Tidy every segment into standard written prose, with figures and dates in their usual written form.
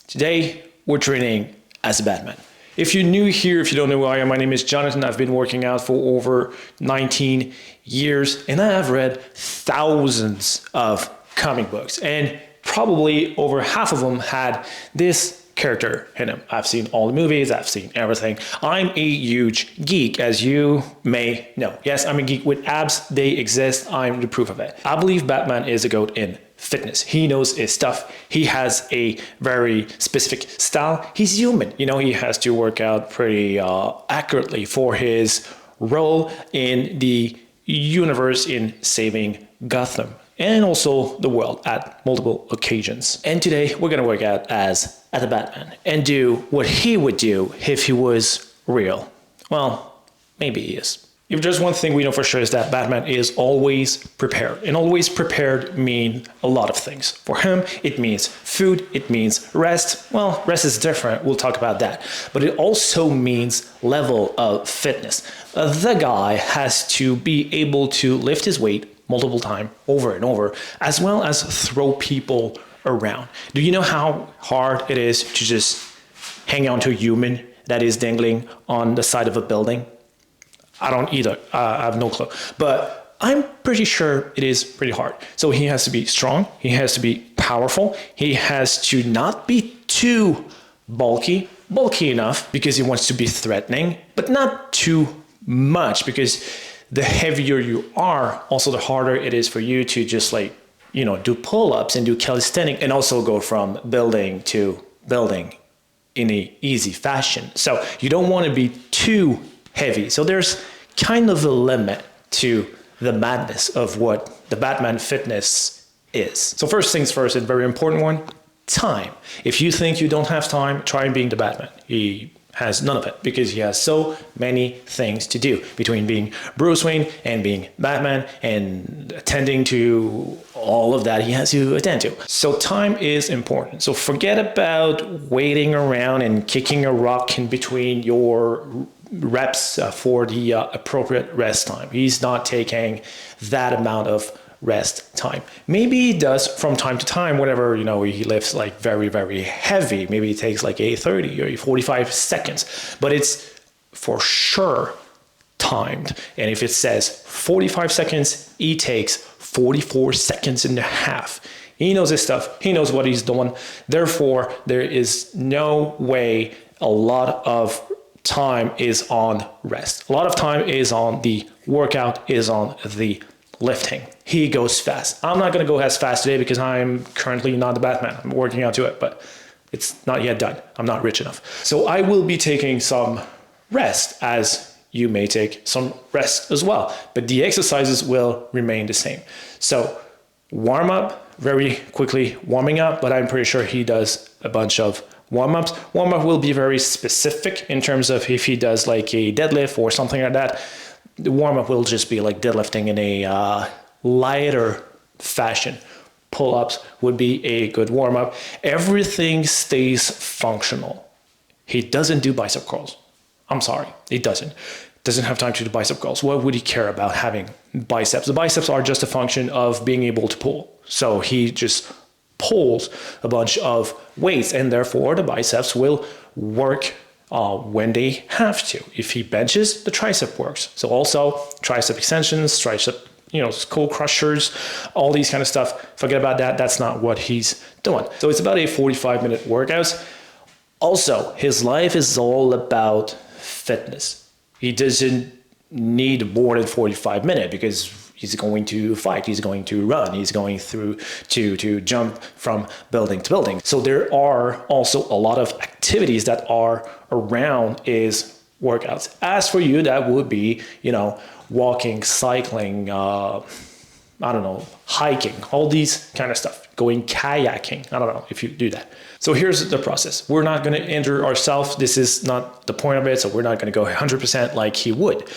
Today, we're training as a Batman. If you're new here, if you don't know who I am, my name is Jonathan. I've been working out for over 19 years, and I have read thousands of comic books, and probably over half of them had this character in them. I've seen all the movies, I've seen everything. I'm a huge geek, as you may know. Yes, I'm a geek with abs, they exist, I'm the proof of it. I believe Batman is a GOAT in fitness. He knows his stuff. He has a very specific style. He's human. He has to work out pretty accurately for his role in the universe in saving Gotham and also the world at multiple occasions. And today we're going to work out as the Batman and do what he would do if he was real. Well, maybe he is. If there's one thing we know for sure is that Batman is always prepared. And always prepared mean a lot of things. For him, it means food, it means rest. Well, rest is different, we'll talk about that. But it also means level of fitness. The guy has to be able to lift his weight multiple times over and over, as well as throw people around. Do you know how hard it is to just hang on to a human that is dangling on the side of a building? I don't either. I have no clue. But I'm pretty sure it is pretty hard. So he has to be strong. He has to be powerful. He has to not be too bulky enough because he wants to be threatening, but not too much because the heavier you are, also the harder it is for you to just do pull-ups and do calisthenics and also go from building to building in a easy fashion. So you don't want to be too heavy. So there's kind of a limit to the madness of what the Batman fitness is. So first things first, a very important one, time. If you think you don't have time, try being the Batman. He has none of it because he has so many things to do between being Bruce Wayne and being Batman and attending to all of that he has to attend to. So time is important. So forget about waiting around and kicking a rock in between your reps for the appropriate rest time. He's not taking that amount of rest time. Maybe he does from time to time, whenever, he lifts very, very heavy. Maybe he takes a 30 or a 45 seconds, but it's for sure timed. And if it says 45 seconds, he takes 44 seconds and a half. He knows his stuff. He knows what he's doing. Therefore, there is no way a lot of time is on rest. A lot of time is on the workout, is on the lifting. He goes fast. I'm not going to go as fast today because I'm currently not the Batman. I'm working out to it, but it's not yet done. I'm not rich enough. So I will be taking some rest, as you may take some rest as well. But the exercises will remain the same. So warm up, very quickly warming up, but I'm pretty sure he does a bunch of warm-ups. Warm-up will be very specific in terms of if he does a deadlift or something like that. The warm-up will just be deadlifting in a lighter fashion. Pull-ups would be a good warm-up. Everything stays functional. He doesn't do bicep curls. I'm sorry, he doesn't. Doesn't have time to do bicep curls. What would he care about having biceps? The biceps are just a function of being able to pull. So he just pulls a bunch of weights, and therefore the biceps will work when they have to. If he benches, the tricep works. So also tricep extensions, tricep, skull crushers, all these kind of stuff. Forget about that. That's not what he's doing. So it's about a 45-minute workout. Also, his life is all about fitness. He doesn't need more than 45 minutes because he's going to fight, he's going to run, he's going through to jump from building to building. So there are also a lot of activities that are around his workouts. As for you, that would be, walking, cycling, hiking, all these kind of stuff, going kayaking. I don't know if you do that. So here's the process. We're not going to injure ourselves. This is not the point of it. So we're not going to go 100% like he would,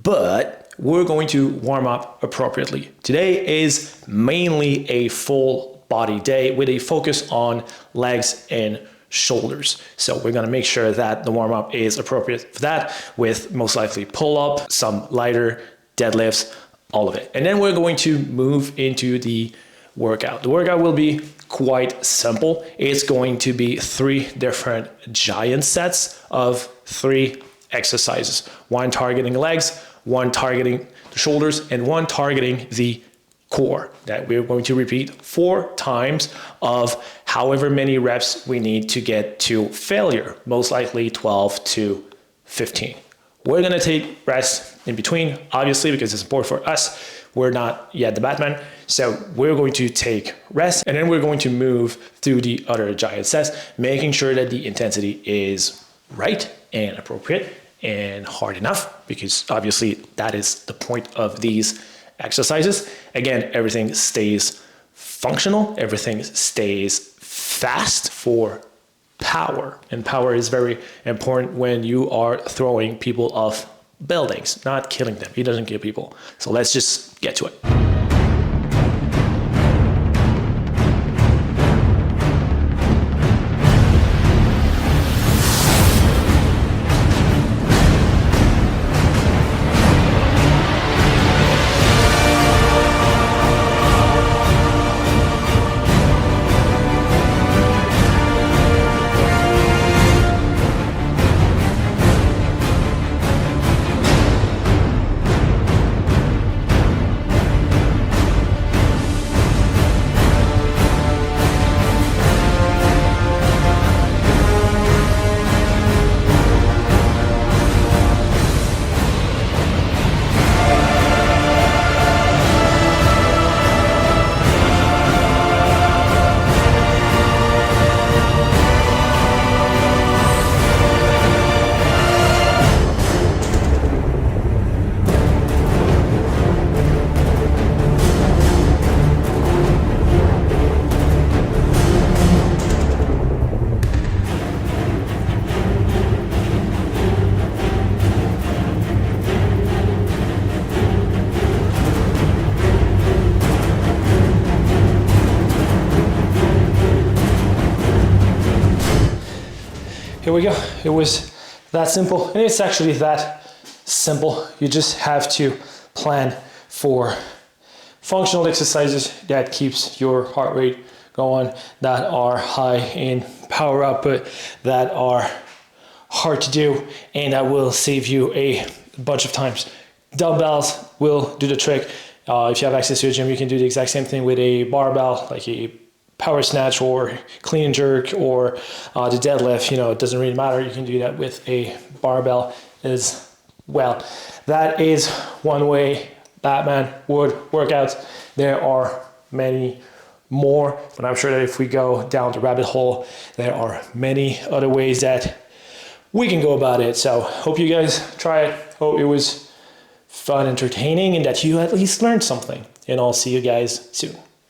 but we're going to warm up appropriately. Today is mainly a full body day with a focus on legs and shoulders. So we're going to make sure that the warm up is appropriate for that, with most likely pull up, some lighter deadlifts, all of it. And then we're going to move into the workout. The workout will be quite simple. It's going to be 3 different giant sets of 3 exercises. 1 targeting legs, 1 targeting the shoulders, and 1 targeting the core that we're going to repeat 4 times of however many reps we need to get to failure, most likely 12 to 15. We're going to take rest in between, obviously, because it's important for us. We're not yet the Batman. So we're going to take rest, and then we're going to move through the other giant sets, making sure that the intensity is right and appropriate and hard enough, because obviously that is the point of these exercises. Again, everything stays functional, everything stays fast for power. And power is very important when you are throwing people off buildings, not killing them. He doesn't kill people. So let's just get to it. Here we go. It was that simple, and it's actually that simple. You just have to plan for functional exercises that keeps your heart rate going, that are high in power output, that are hard to do, and that will save you a bunch of times. Dumbbells will do the trick. If you have access to a gym, you can do the exact same thing with a barbell, like a power snatch or clean and jerk or the deadlift. You know, it doesn't really matter. You can do that with a barbell as well. That is one way Batman would work out. There are many more, but I'm sure that if we go down the rabbit hole, there are many other ways that we can go about it. So hope you guys try it. Hope it was fun, entertaining, and that you at least learned something. And I'll see you guys soon.